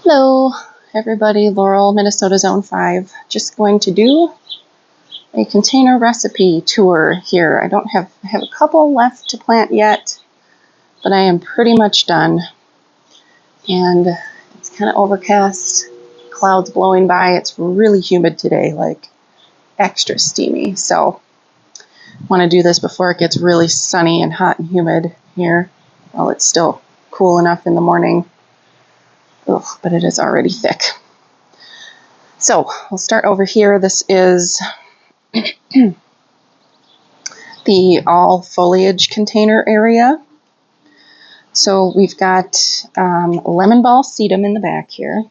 Hello, everybody. Laurel, Minnesota Zone 5. Just going to do a container recipe tour here. I have a couple left to plant yet, but I am pretty much done. And it's kind of overcast, clouds blowing by. It's really humid today, like extra steamy. So I want to do this before it gets really sunny and hot and humid here. While it's still cool enough in the morning. Ugh, but it is already thick. So we'll start over here. This is the all foliage container area. So we've got lemon ball sedum in the back here.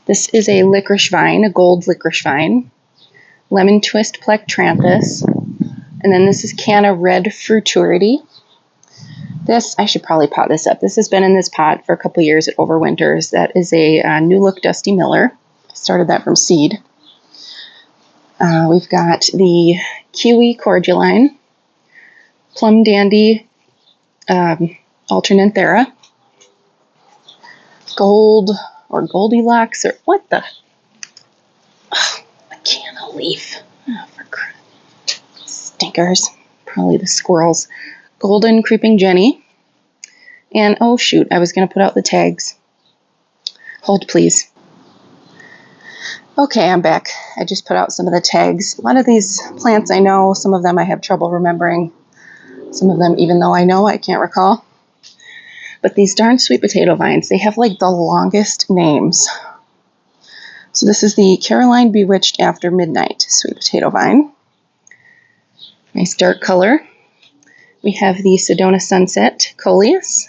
This is a licorice vine, a gold licorice vine. Lemon twist plectranthus. And then this is canna red fruiturity. This, I should probably pot this up. This has been in this pot for a couple years. It overwinters. That is a New Look Dusty Miller. I started that from seed. We've got the kiwi cordyline, plum dandy alternanthera, gold or Goldilocks or what the? Oh, a canna leaf. Oh, for crap. Stinkers. Probably the squirrels. Golden creeping jenny. And oh shoot, I was going to put out the tags. Hold please. Okay, I'm back. I just put out some of the tags. A lot of these plants I know, some of them I have trouble remembering. Some of them, even though I know, I can't recall. But these darn sweet potato vines, they have like the longest names. So this is the Caroline Bewitched After Midnight sweet potato vine. Nice dark color. We have the Sedona Sunset Coleus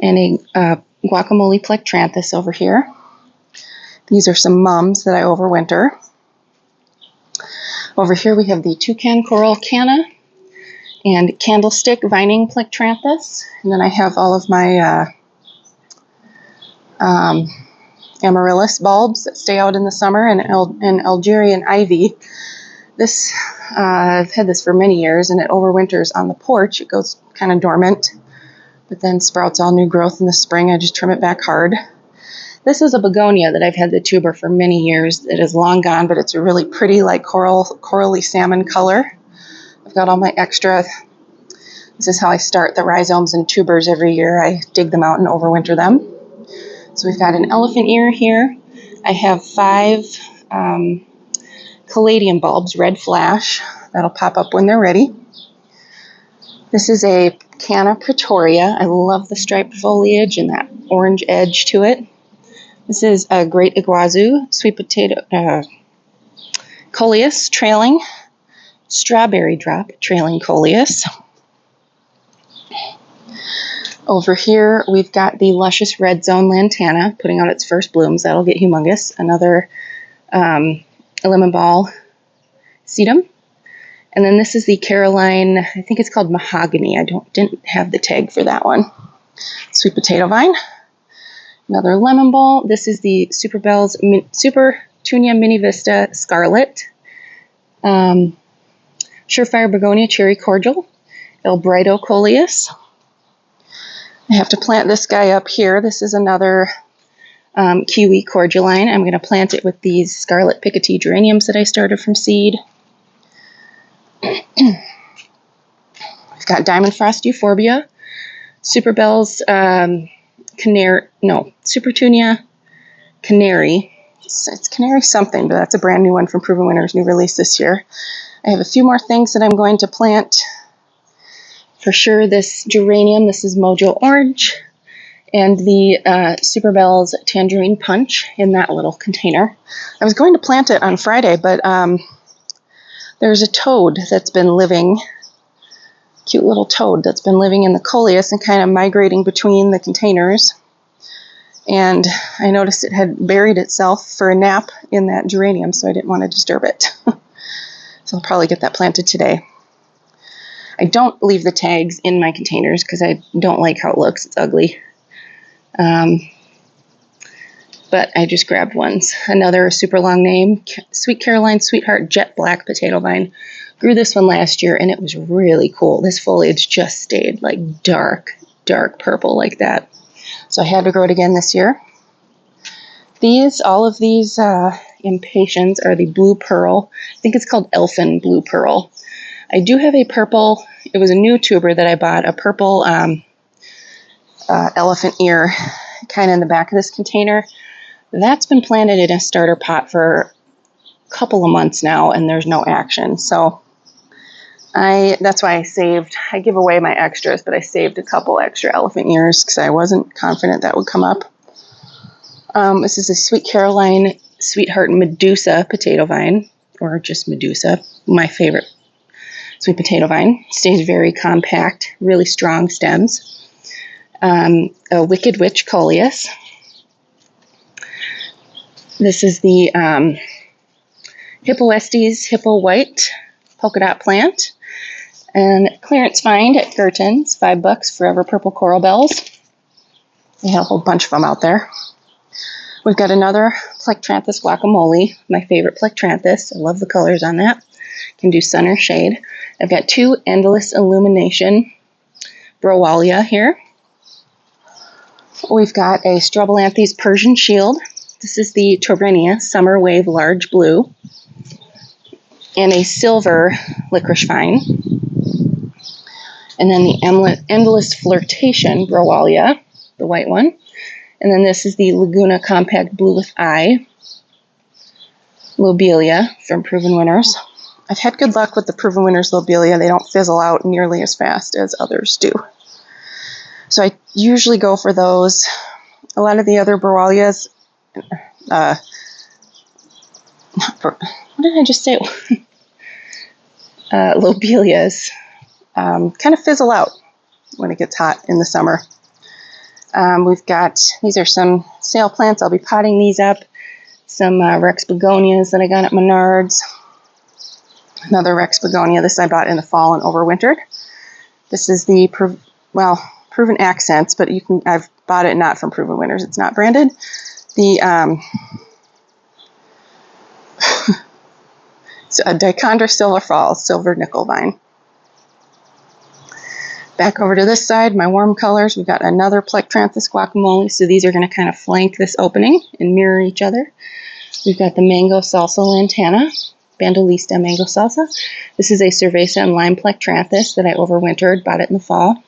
and a guacamole plectranthus over here. These are some mums that I overwinter. Over here we have the toucan coral canna and candlestick vining plectranthus. And then I have all of my amaryllis bulbs that stay out in the summer and Algerian ivy. This I've had this for many years, and it overwinters on the porch. It goes kind of dormant, but then sprouts all new growth in the spring. I just trim it back hard. This is a begonia that I've had the tuber for many years. It is long gone, but it's a really pretty, like corally salmon color. I've got all my extra. This is how I start the rhizomes and tubers every year. I dig them out and overwinter them. So we've got an elephant ear here. I have 5 caladium bulbs, red flash. That'll pop up when they're ready. This is a Canna Pretoria. I love the striped foliage and that orange edge to it. This is a Great Iguazu sweet potato coleus trailing, strawberry drop trailing coleus. Over here we've got the luscious red zone lantana putting out its first blooms. That'll get humongous. Another lemon ball sedum. And then this is the Caroline, I think it's called mahogany. I didn't have the tag for that one. Sweet potato vine. Another lemon ball. This is the Super Tunia Mini Vista Scarlet. Surefire Begonia Cherry Cordial. El Brido Coleus. I have to plant this guy up here. This is another kiwi cordyline. I'm going to plant it with these scarlet picotee geraniums that I started from seed. We've got Diamond Frost Euphorbia, Super Bell's Supertunia Canary. It's Canary something, but that's a brand new one from Proven Winners, new release this year. I have a few more things that I'm going to plant. For sure, this geranium, this is Mojo Orange, and the Super Bell's Tangerine Punch in that little container. I was going to plant it on Friday, but there's a toad that's been living, cute little toad that's been living in the coleus and kind of migrating between the containers. And I noticed it had buried itself for a nap in that geranium, so I didn't want to disturb it. So I'll probably get that planted today. I don't leave the tags in my containers because I don't like how it looks. It's ugly. But I just grabbed ones. Another super long name, Sweet Caroline Sweetheart Jet Black Potato Vine. Grew this one last year, and it was really cool. This foliage just stayed like dark purple like that. So I had to grow it again this year. All of these impatiens are the blue pearl. I think it's called elfin blue pearl. I do have a purple, it was a new tuber that I bought, a purple elephant ear kind of in the back of this container. That's been planted in a starter pot for a couple of months now, and there's no action. So that's why I give away my extras, but I saved a couple extra elephant ears because I wasn't confident that would come up. This is a Sweet Caroline Sweetheart Medusa potato vine, or just Medusa, my favorite sweet potato vine. Stays very compact, really strong stems. A Wicked Witch Coleus. This is the Hippoestes Hippo White polka dot plant. And clearance find at Gerton's, $5, Forever Purple Coral Bells. They have a whole bunch of them out there. We've got another Plectranthus guacamole, my favorite Plectranthus. I love the colors on that. Can do sun or shade. I've got 2 Endless Illumination Browalia here. We've got a Strobilanthes Persian Shield. This is the Torbinia Summer Wave Large Blue. And a silver licorice vine. And then the Endless Flirtation Browalia, the white one. And then this is the Laguna Compact Blue with Eye Lobelia from Proven Winners. I've had good luck with the Proven Winners Lobelia. They don't fizzle out nearly as fast as others do. So I usually go for those. A lot of the other Browalias, what did I just say? Lobelias kind of fizzle out when it gets hot in the summer. We've got, these are some sale plants. I'll be potting these up. Some Rex begonias that I got at Menards. Another Rex begonia. This I bought in the fall and overwintered. This is the, Proven Accents, but I've bought it not from Proven Winners. It's not branded. The a Dichondra Silver Falls Silver Nickel Vine. Back over to this side, my warm colors. We've got another Plectranthus guacamole. So these are going to kind of flank this opening and mirror each other. We've got the Mango Salsa Lantana, Bandolista Mango Salsa. This is a Cerveza and Lime Plectranthus that I overwintered, bought it in the fall.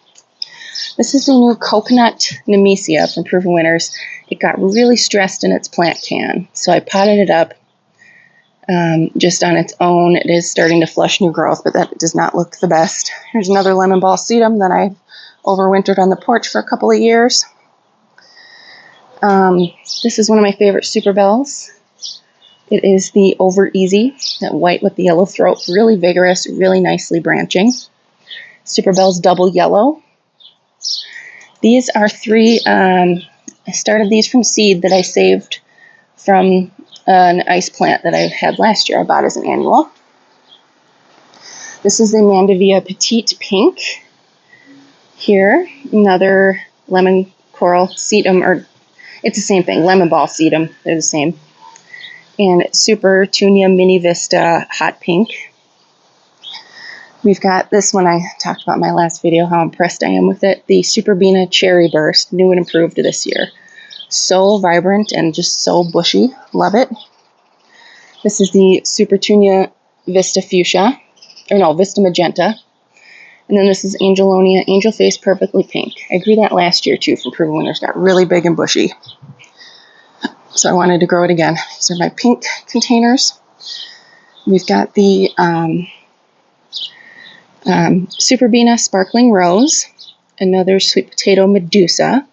This is the new Coconut Nemesia from Proven Winners. It got really stressed in its plant can, so I potted it up just on its own. It is starting to flush new growth, but that does not look the best. Here's another lemon ball sedum that I overwintered on the porch for a couple of years. This is one of my favorite Super Bells. It is the Over Easy, that white with the yellow throat, really vigorous, really nicely branching. Super Bells Double Yellow. These are 3, I started these from seed that I saved from an ice plant that I had last year. I bought as an annual. This is the Mandevilla Petite Pink. Here, another lemon coral sedum, or it's the same thing, lemon ball sedum, they're the same. And Super Tunia Mini Vista Hot Pink. We've got this one I talked about in my last video, how impressed I am with it. The Superbina Cherry Burst, new and improved this year. So vibrant and just so bushy. Love it. This is the Supertunia Vista Fuchsia. Or no, Vista Magenta. And then this is Angelonia Angel Face Perfectly Pink. I grew that last year too from Proven Winners. Got really big and bushy. So I wanted to grow it again. These are my pink containers. We've got the Superbina Sparkling Rose. Another Sweet Potato Medusa.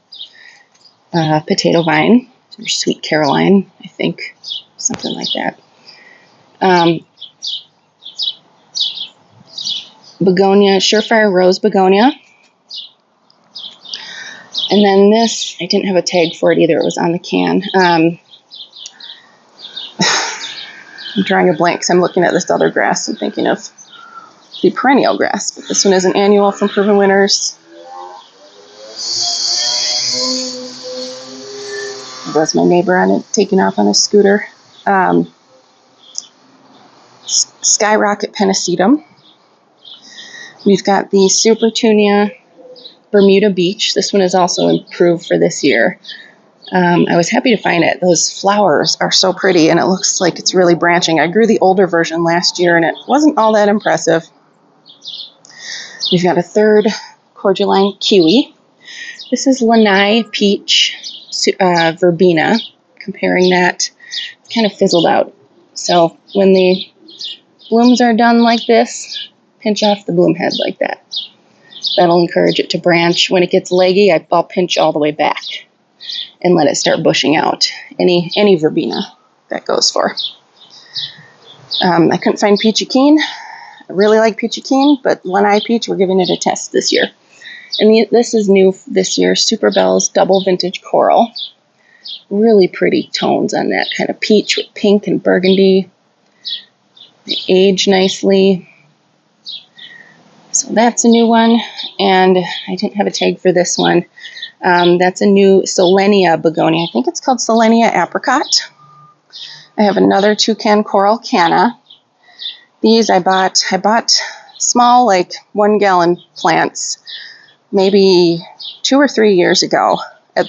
Potato vine, or Sweet Caroline, I think, something like that. Begonia, Surefire Rose Begonia. And then this, I didn't have a tag for it either, it was on the can. I'm drawing a blank because I'm looking at this other grass and thinking of the perennial grass, but this one is an annual from Proven Winners. There's my neighbor on it, taking off on a scooter. Skyrocket Pennisetum. We've got the Supertunia Bermuda Beach. This one is also improved for this year. I was happy to find it. Those flowers are so pretty, and it looks like it's really branching. I grew the older version last year, and it wasn't all that impressive. We've got a third cordyline kiwi. This is Lanai Peach Verbena. Comparing that, it's kind of fizzled out. So when the blooms are done like this, pinch off the bloom head like that. That'll encourage it to branch. When it gets leggy, I'll pinch all the way back and let it start bushing out. Any verbena that goes for. I couldn't find Peachy Keen. I really like Peachy Keen, but Lanai Peach, we're giving it a test this year. And this is new this year, Super Bell's Double Vintage Coral. Really pretty tones on that kind of peach with pink and burgundy. They age nicely. So that's a new one, and I didn't have a tag for this one. That's a new Solenia begonia. I think it's called Solenia apricot. I have another toucan coral canna. These I bought small, like 1 gallon plants, maybe 2 or 3 years ago,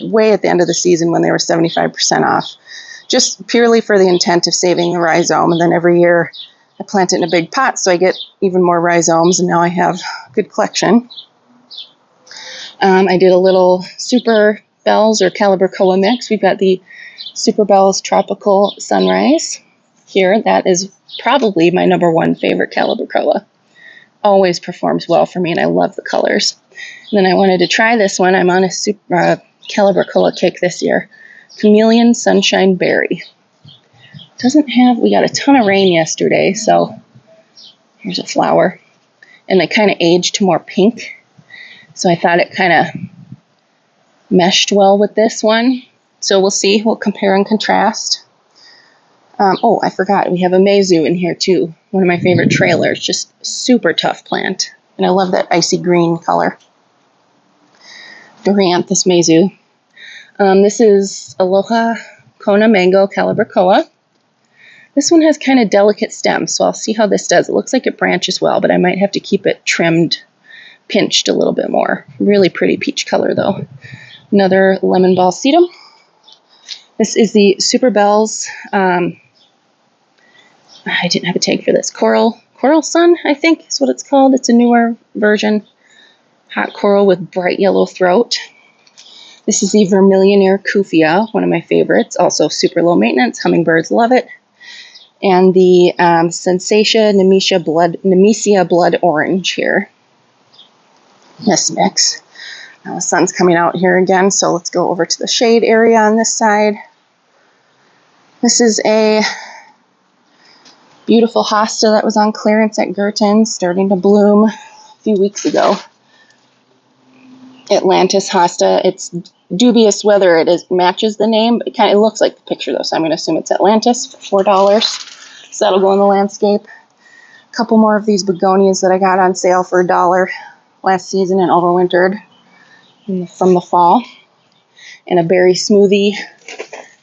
way at the end of the season when they were 75% off, just purely for the intent of saving the rhizome. And then every year I plant it in a big pot so I get even more rhizomes, and now I have a good collection. I did a little Super Bells or Calibrachoa mix. We've got the Super Bells Tropical Sunrise here. That is probably my #1 favorite Calibrachoa. Always performs well for me, and I love the colors. And then I wanted to try this one. I'm on a Calibrachoa kick this year. Chameleon Sunshine Berry. We got a ton of rain yesterday, so here's a flower. And it kind of aged to more pink. So I thought it kind of meshed well with this one. So we'll see. We'll compare and contrast. I forgot. We have a Meizu in here too. One of my favorite trailers. Just super tough plant. And I love that icy green color. Dorianthus Meizu. This is Aloha Kona Mango Calibrachoa. This one has kind of delicate stems, so I'll see how this does. It looks like it branches well, but I might have to keep it trimmed, pinched a little bit more. Really pretty peach color, though. Another lemon ball sedum. This is the Super Bells. I didn't have a tag for this. Coral Sun, I think is what it's called. It's a newer version. Hot coral with bright yellow throat. This is the Vermillionaire Kufia, one of my favorites. Also super low maintenance. Hummingbirds love it. And the Sensatia Nemesia Blood Orange here. This mix. Now the sun's coming out here again, so let's go over to the shade area on this side. This is a beautiful hosta that was on clearance at Gerton's, starting to bloom a few weeks ago. Atlantis hosta. It's dubious whether it matches the name, but it looks like the picture though, so I'm going to assume it's Atlantis for $4. So that'll go in the landscape. A couple more of these begonias that I got on sale for $1 last season and overwintered from the fall. And a berry smoothie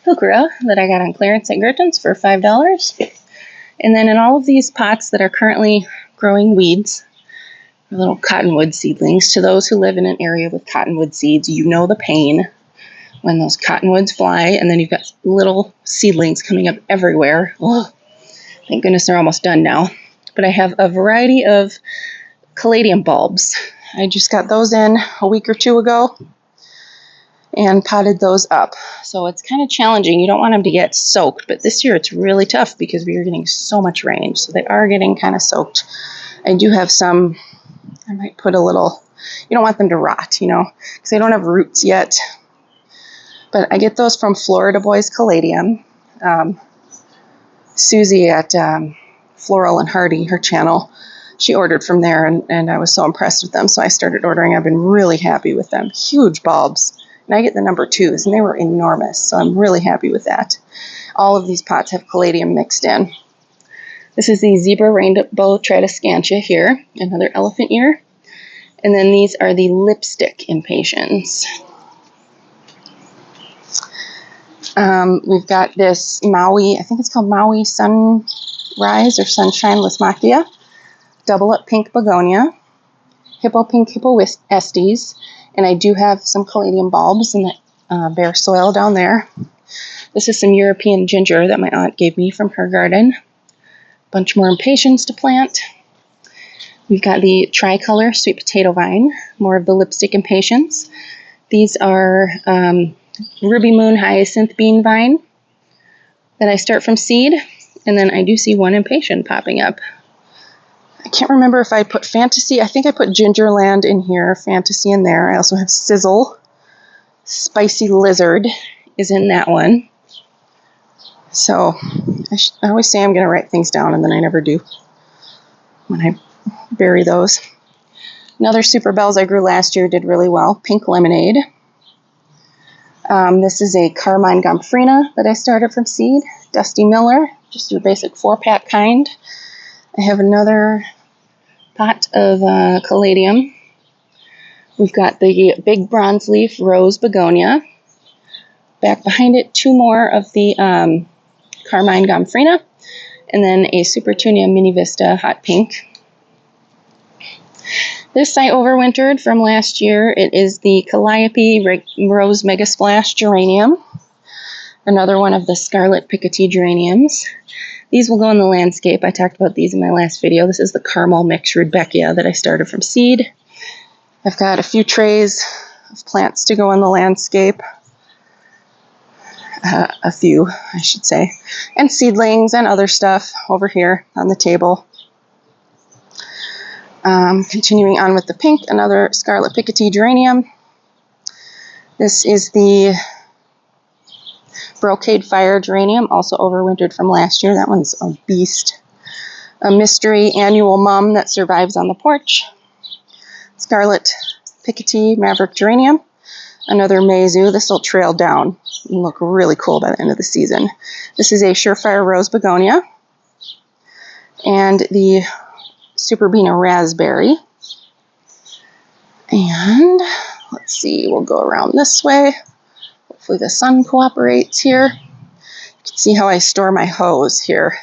heuchera that I got on clearance at Gerton's for $5. And then in all of these pots that are currently growing weeds, little cottonwood seedlings. To those who live in an area with cottonwood seeds, you know the pain when those cottonwoods fly and then you've got little seedlings coming up everywhere. Oh, thank goodness they're almost done now. But I have a variety of caladium bulbs. I just got those in a week or two ago and potted those up. So it's kind of challenging. You don't want them to get soaked, but this year it's really tough because we are getting so much rain. So they are getting kind of soaked. I do have some, I might put a little, you don't want them to rot, because they don't have roots yet. But I get those from Florida Boys Caladium. Susie at Floral and Hardy, her channel, she ordered from there, and I was so impressed with them. So I started ordering. I've been really happy with them. Huge bulbs. And I get the #2s, and they were enormous. So I'm really happy with that. All of these pots have caladium mixed in. This is the Zebra Rainbow Tradescantia here, another elephant ear. And then these are the lipstick impatiens. We've got this Maui, I think it's called Maui Sunrise or Sunshine Lismachia, double up pink begonia, hippo pink hippo estes, and I do have some caladium bulbs, and bare soil down there. This is some European ginger that my aunt gave me from her garden. A bunch more impatiens to plant. We've got the tricolor sweet potato vine, more of the lipstick impatiens. These are Ruby Moon hyacinth bean vine that I start from seed, and then I do see one impatient popping up. I can't remember if I put Fantasy. I think I put Gingerland in here, Fantasy in there. I also have Sizzle. Spicy Lizard is in that one. So I always say I'm going to write things down, and then I never do when I bury those. Another Super Bells I grew last year did really well. Pink Lemonade. This is a Carmine Gomphrena that I started from seed. Dusty Miller, just your basic 4-pack kind. I have another pot of Caladium. We've got the big bronze leaf rose begonia. Back behind it, 2 more of the Carmine Gomphrena, and then a Supertunia Mini Vista hot pink. This I overwintered from last year. It is the Calliope Rose Mega Splash Geranium. Another one of the Scarlet Picotee Geraniums. These will go in the landscape. I talked about these in my last video. This is the Caramel Mix Rudbeckia that I started from seed. I've got a few trays of plants to go in the landscape. A few, I should say. And seedlings and other stuff over here on the table. Continuing on with the pink, another Scarlet Picotee Geranium. This is the Brocade Fire Geranium, also overwintered from last year. That one's a beast. A mystery annual mum that survives on the porch. Scarlet Picotee Maverick Geranium. Another Meizu. This will trail down and look really cool by the end of the season. This is a Surefire Rose Begonia. And the Superbena Raspberry. And let's see, we'll go around this way. Hopefully the sun cooperates here. You can see how I store my hose here.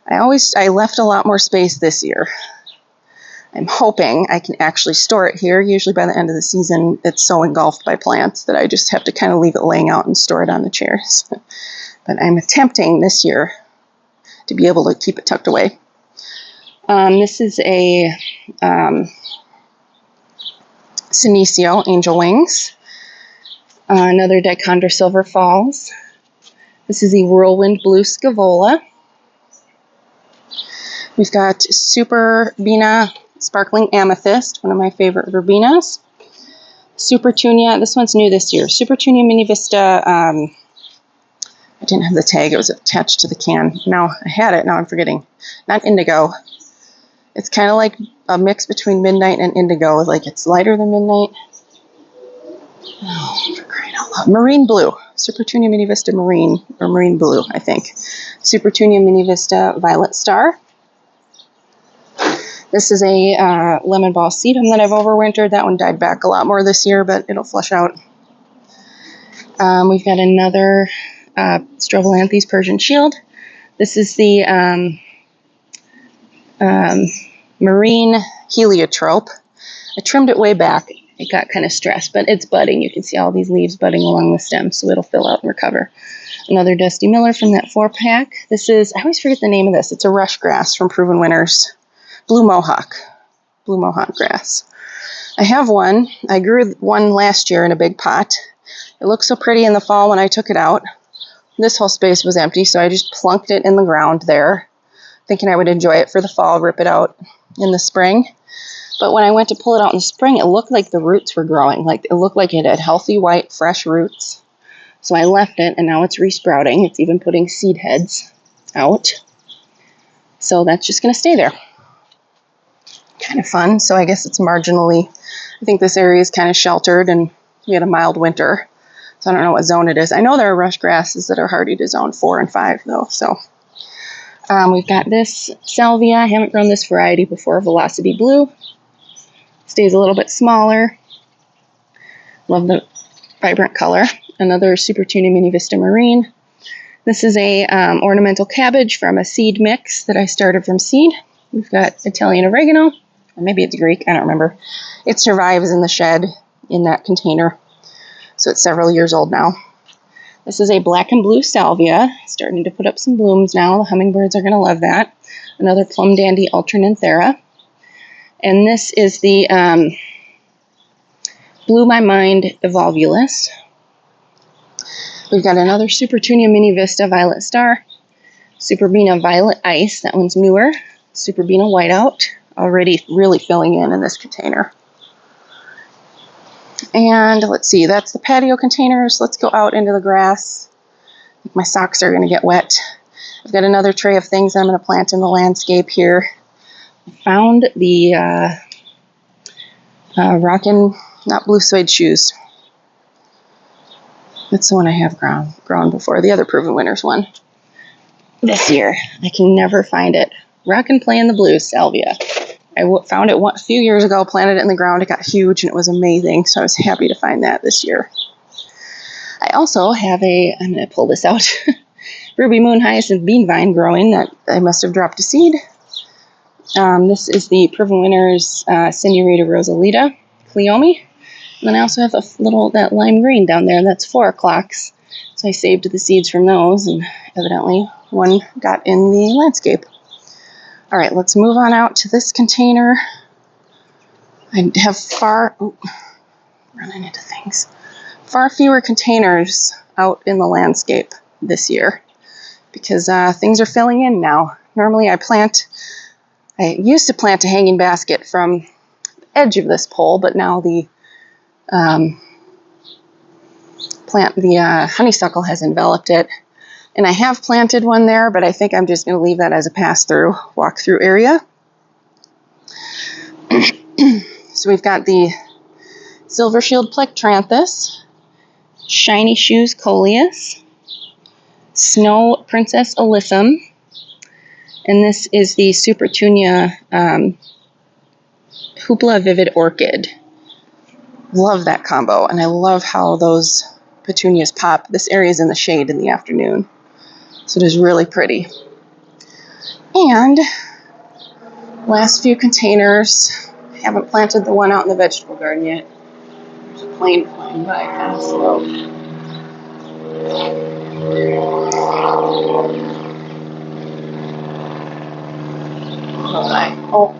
I left a lot more space this year. I'm hoping I can actually store it here. Usually by the end of the season, it's so engulfed by plants that I just have to kind of leave it laying out and store it on the chairs. But I'm attempting this year to be able to keep it tucked away. This is a Senecio Angel Wings. Another Dichondra Silver Falls. This is the Whirlwind Blue Scaevola. We've got Superbena Sparkling Amethyst, one of my favorite verbenas. Supertunia, this one's new this year. Supertunia Mini Vista, I didn't have the tag, it was attached to the can. Now I had it, now I'm forgetting. Not indigo. It's kind of like a mix between midnight and indigo, like it's lighter than midnight. Oh, for crying out loud. Marine Blue. Supertunia Mini Vista Marine, or Marine Blue, I think. Supertunia Mini Vista Violet Star. This is a lemon ball sedum that I've overwintered. That one died back a lot more this year, but it'll flush out. We've got another Strobilanthes Persian Shield. This is the Marine Heliotrope. I trimmed it way back. It got kind of stressed, but it's budding. You can see all these leaves budding along the stem, so it'll fill out and recover. Another Dusty Miller from that 4-pack. This is, I always forget the name of this. It's a rush grass from Proven Winners. Blue Mohawk grass. I have one. I grew one last year in a big pot. It looked so pretty in the fall when I took it out. This whole space was empty, so I just plunked it in the ground there, thinking I would enjoy it for the fall, rip it out in the spring. But when I went to pull it out in the spring, it looked like the roots were growing. Like it looked like it had healthy, white, fresh roots. So I left it, and now it's resprouting. It's even putting seed heads out. So that's just going to stay there. Kind of fun. So I guess it's marginally, I think this area is kind of sheltered, and we had a mild winter. So I don't know what zone it is. I know there are rush grasses that are hardy to zone 4 and 5, though. So we've got this Salvia. I haven't grown this variety before, Velocity Blue. Stays a little bit smaller. Love the vibrant color. Another Supertunia Mini Vista Marine. This is a ornamental cabbage from a seed mix that I started from seed. We've got Italian oregano, or maybe it's Greek, I don't remember. It survives in the shed in that container. So it's several years old now. This is a black and blue salvia, starting to put up some blooms now. The hummingbirds are going to love that. Another plum dandy alternanthera. And this is the Blew My Mind evolvulus. We've got another Supertunia Mini Vista Violet Star. Superbena Violet Ice, that one's newer. Superbena Whiteout, already really filling in this container. And let's see, that's the patio containers. Let's go out into the grass. My socks are going to get wet. I've got another tray of things I'm going to plant in the landscape here. I found the Rockin', not blue suede shoes. That's the one I have grown before, the other Proven Winners one. This year, I can never find it. Rockin' Playin' the Blues salvia. I found it a few years ago, planted it in the ground. It got huge and it was amazing, so I was happy to find that this year. I also have I'm going to pull this out, Ruby Moon Hyacinth Bean Vine growing that I must have dropped a seed. This is the Proven Winners Senorita Rosalita Cleome. And then I also have that lime green down there. That's 4 o'clocks. So I saved the seeds from those, and evidently one got in the landscape. All right, let's move on out to this container. I have running into things. Far fewer containers out in the landscape this year because things are filling in now. Normally I used to plant a hanging basket from the edge of this pole, but now the honeysuckle has enveloped it. And I have planted one there, but I think I'm just going to leave that as a pass-through, walk-through area. So we've got the Silver Shield Plectranthus, Shiny Shoes Coleus, Snow Princess Alyssum, and this is the Supertunia Hoopla Vivid Orchid. Love that combo, and I love how those petunias pop. This area is in the shade in the afternoon, so it is really pretty. And last few containers, I haven't planted the one out in the vegetable garden yet. There's a plane flying by kind of slow. Oh,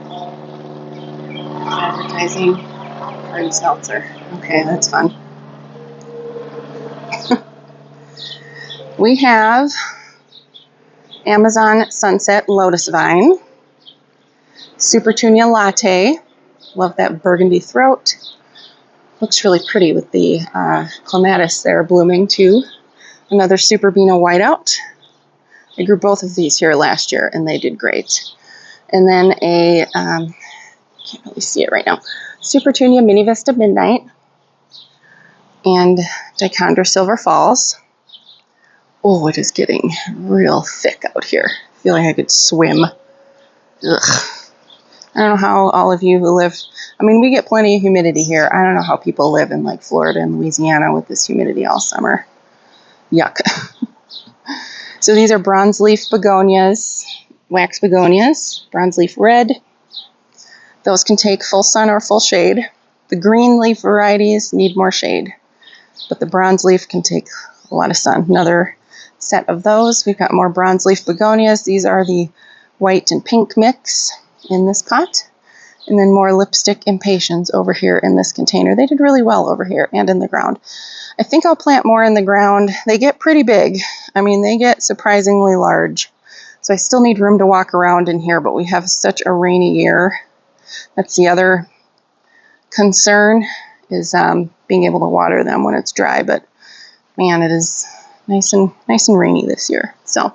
advertising hard seltzer. Okay, that's fun. We have Amazon Sunset Lotus Vine, Supertunia Latte. Love that burgundy throat. Looks really pretty with the clematis there blooming too. Another Superbena Whiteout. I grew both of these here last year and they did great. And then can't really see it right now, Supertunia Mini Vista Midnight and Dichondra Silver Falls. Oh, it is getting real thick out here. I feel like I could swim. Ugh. I don't know how all of you who live, we get plenty of humidity here. I don't know how people live in like Florida and Louisiana with this humidity all summer. Yuck. So these are bronze leaf begonias, wax begonias, bronze leaf red. Those can take full sun or full shade. The green leaf varieties need more shade, but the bronze leaf can take a lot of sun. Another set of those. We've got more bronze leaf begonias. These are the white and pink mix in this pot. And then more lipstick impatiens over here in this container. They did really well over here and in the ground. I think I'll plant more in the ground. They get pretty big. They get surprisingly large. So I still need room to walk around in here, but we have such a rainy year. That's the other concern is being able to water them when it's dry. But man, it is nice and rainy this year. So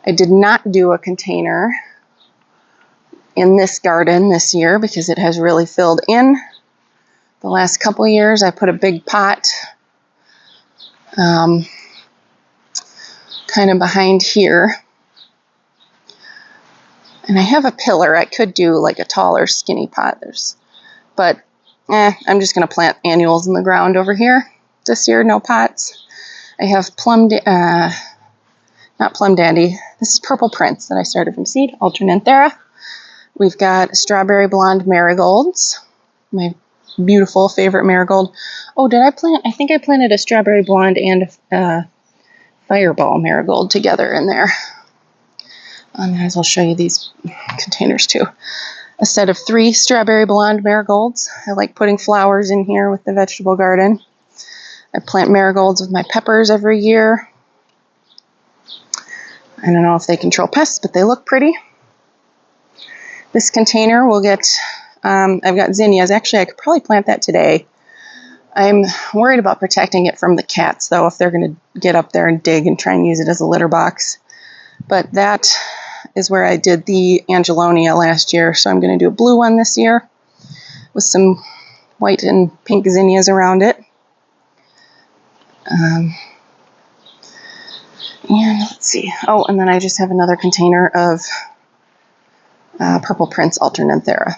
I did not do a container in this garden this year because it has really filled in. The last couple years I put a big pot kind of behind here. And I have a pillar. I could do like a taller skinny pot. But I'm just going to plant annuals in the ground over here this year, no pots. I have not plum dandy. This is Purple Prince that I started from seed, alternanthera. We've got strawberry blonde marigolds, my beautiful favorite marigold. Oh, did I plant? I think I planted a strawberry blonde and a fireball marigold together in there. I might as well show you these containers too. A set of 3 strawberry blonde marigolds. I like putting flowers in here with the vegetable garden. I plant marigolds with my peppers every year. I don't know if they control pests, but they look pretty. This container will get, I've got zinnias. Actually, I could probably plant that today. I'm worried about protecting it from the cats, though, if they're going to get up there and dig and try and use it as a litter box. But that is where I did the Angelonia last year, so I'm going to do a blue one this year with some white and pink zinnias around it. And let's see. Oh, and then I just have another container of Purple Prince Alternanthera.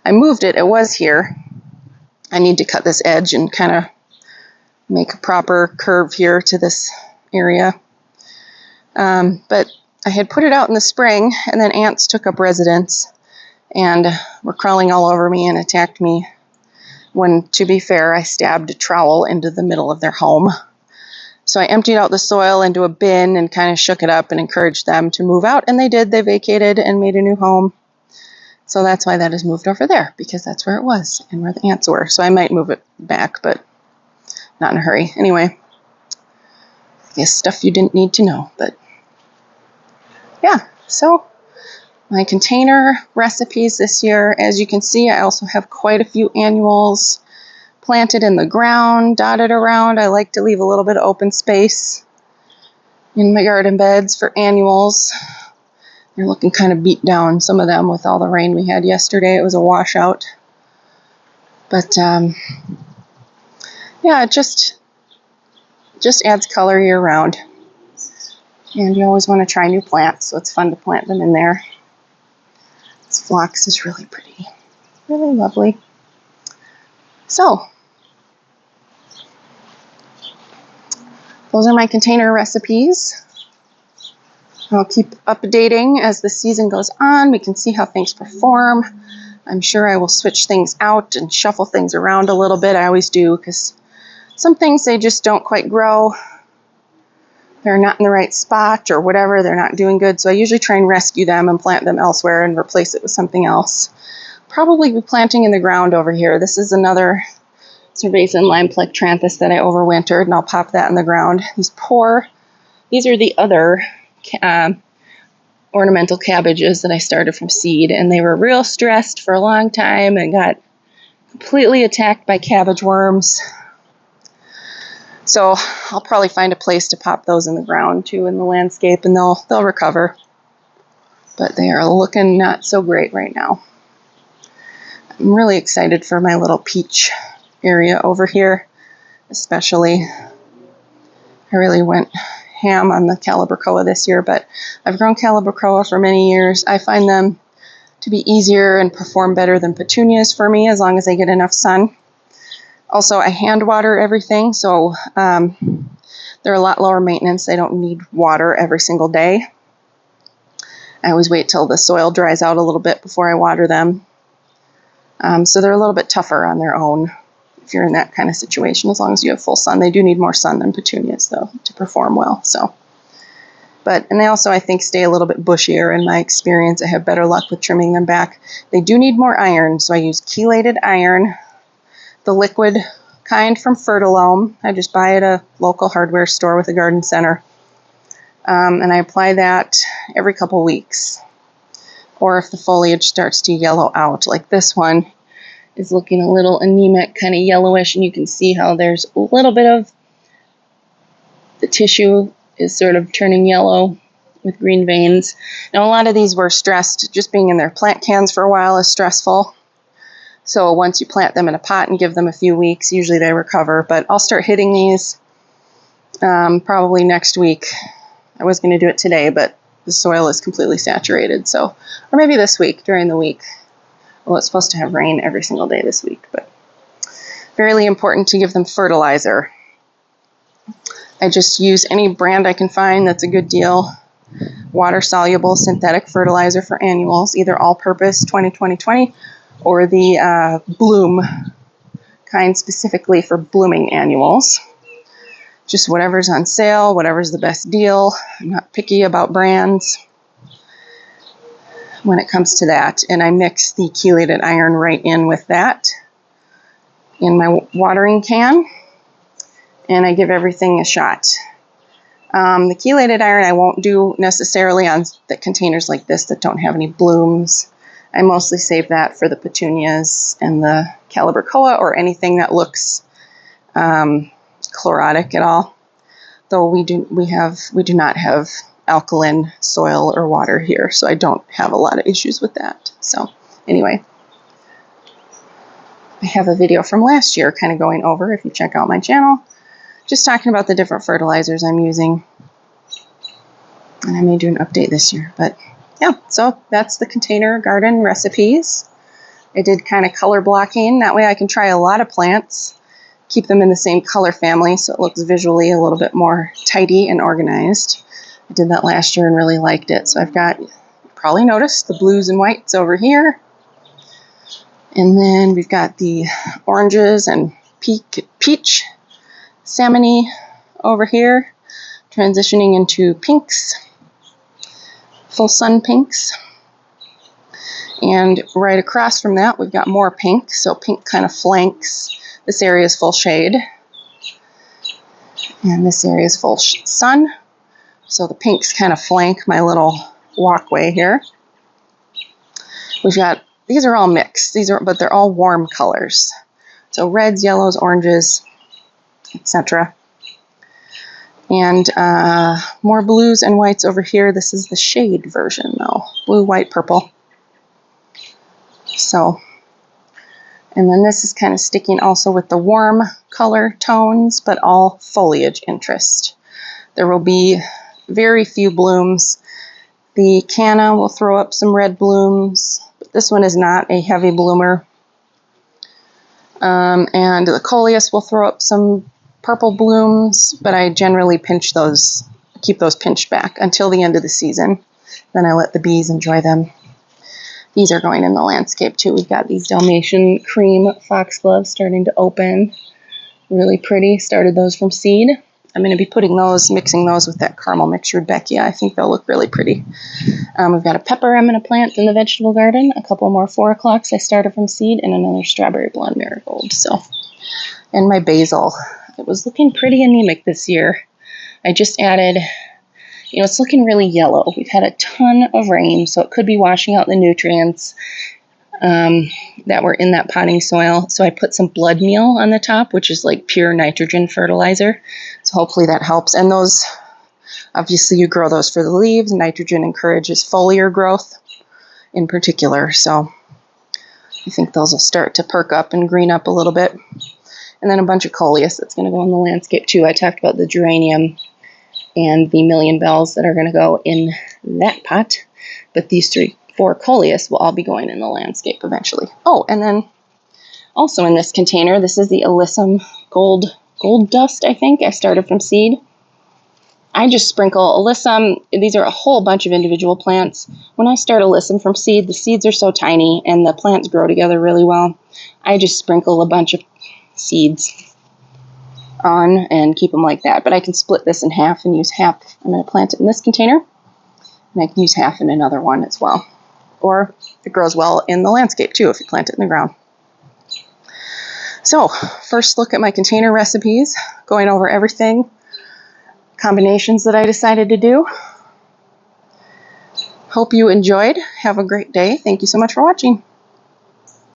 I moved it. It was here. I need to cut this edge and kind of make a proper curve here to this area. But I had put it out in the spring, and then ants took up residence and were crawling all over me and attacked me when, to be fair, I stabbed a trowel into the middle of their home. So I emptied out the soil into a bin and kind of shook it up and encouraged them to move out, and they did. They vacated and made a new home. So that's why that is moved over there, because that's where it was and where the ants were. So I might move it back, but not in a hurry. Anyway, I guess stuff you didn't need to know, but yeah. So my container recipes this year, as you can see, I also have quite a few annuals planted in the ground, dotted around. I like to leave a little bit of open space in my garden beds for annuals. They're looking kind of beat down, some of them, with all the rain we had yesterday. It was a washout. But yeah, it just adds color year round. And you always want to try new plants, so it's fun to plant them in there. This phlox is really pretty, really lovely. So, those are my container recipes. I'll keep updating as the season goes on. We can see how things perform. I'm sure I will switch things out and shuffle things around a little bit. I always do, because some things, they just don't quite grow. They're not in the right spot or whatever. They're not doing good. So I usually try and rescue them and plant them elsewhere and replace it with something else. Probably be planting in the ground over here. This is another Cerveza and lime plectranthus that I overwintered, and I'll pop that in the ground. These are the other ornamental cabbages that I started from seed, and they were real stressed for a long time and got completely attacked by cabbage worms. So I'll probably find a place to pop those in the ground too in the landscape, and they'll recover. But they are looking not so great right now. I'm really excited for my little peach area over here, especially. I really went ham on the Calibrachoa this year, but I've grown Calibrachoa for many years. I find them to be easier and perform better than petunias for me, as long as they get enough sun. Also, I hand water everything, so they're a lot lower maintenance. They don't need water every single day. I always wait till the soil dries out a little bit before I water them. So they're a little bit tougher on their own if you're in that kind of situation, as long as you have full sun. They do need more sun than petunias, though, to perform well. And they also, I think, stay a little bit bushier in my experience. I have better luck with trimming them back. They do need more iron, so I use chelated iron, the liquid kind from Fertilome. I just buy at a local hardware store with a garden center. And I apply that every couple weeks. Or if the foliage starts to yellow out, like this one is looking a little anemic, kind of yellowish, and you can see how there's a little bit of the tissue is sort of turning yellow with green veins. Now, a lot of these were stressed. Just being in their plant cans for a while is stressful. So once you plant them in a pot and give them a few weeks, usually they recover. But I'll start hitting these probably next week. I was going to do it today, but the soil is completely saturated. So, or maybe this week, during the week. Well, it's supposed to have rain every single day this week, but very important to give them fertilizer. I just use any brand I can find that's a good deal. Water-soluble synthetic fertilizer for annuals, either all-purpose 20-20-20 or the Bloom find specifically for blooming annuals. Just whatever's on sale, whatever's the best deal. I'm not picky about brands when it comes to that. And I mix the chelated iron right in with that in my watering can. And I give everything a shot. The chelated iron I won't do necessarily on the containers like this that don't have any blooms. I mostly save that for the petunias and the calibrachoa or anything that looks chlorotic at all. Though we do not have alkaline soil or water here, so I don't have a lot of issues with that. So anyway, I have a video from last year kind of going over, if you check out my channel, just talking about the different fertilizers I'm using. And I may do an update this year, but yeah, so that's the container garden recipes. I did kind of color blocking. That way I can try a lot of plants, keep them in the same color family so it looks visually a little bit more tidy and organized. I did that last year and really liked it. So I've got, you probably noticed, the blues and whites over here. And then we've got the oranges and peach salmon-y over here, transitioning into pinks, full sun pinks. And right across from that, we've got more pink. So pink kind of flanks. This area is full shade. And this area is full sun. So the pinks kind of flank my little walkway here. We've got, these are all mixed, but they're all warm colors. So reds, yellows, oranges, etc. And more blues and whites over here. This is the shade version though. Blue, white, purple. So, and then this is kind of sticking also with the warm color tones, but all foliage interest. There will be very few blooms. The canna will throw up some red blooms, but this one is not a heavy bloomer. And the coleus will throw up some purple blooms, but I generally keep those pinched back until the end of the season. Then I let the bees enjoy them. These are going in the landscape too. We've got these Dalmatian cream foxgloves starting to open. Really pretty. Started those from seed. I'm going to be mixing those with that caramel mixtured Beckia. I think they'll look really pretty. We've got a pepper I'm going to plant in the vegetable garden. A couple more 4 o'clocks I started from seed, and another strawberry blonde marigold. So, and my basil. It was looking pretty anemic this year. I just added, it's looking really yellow. We've had a ton of rain, so it could be washing out the nutrients that were in that potting soil. So I put some blood meal on the top, which is like pure nitrogen fertilizer. So hopefully that helps. And those, obviously you grow those for the leaves. Nitrogen encourages foliar growth in particular. So I think those will start to perk up and green up a little bit. And then a bunch of coleus that's going to go in the landscape too. I talked about the geranium and the million bells that are going to go in that pot. But these 4 coleus will all be going in the landscape eventually. Oh, and then also in this container, this is the Alyssum gold dust, I think. I started from seed. I just sprinkle Alyssum. These are a whole bunch of individual plants. When I start Alyssum from seed, the seeds are so tiny and the plants grow together really well. I just sprinkle a bunch of seeds on and keep them like that. But I can split this in half and use half. I'm going to plant it in this container, and I can use half in another one as well. Or it grows well in the landscape too if you plant it in the ground. So, first look at my container recipes, going over everything, combinations that I decided to do. Hope you enjoyed. Have a great day. Thank you so much for watching.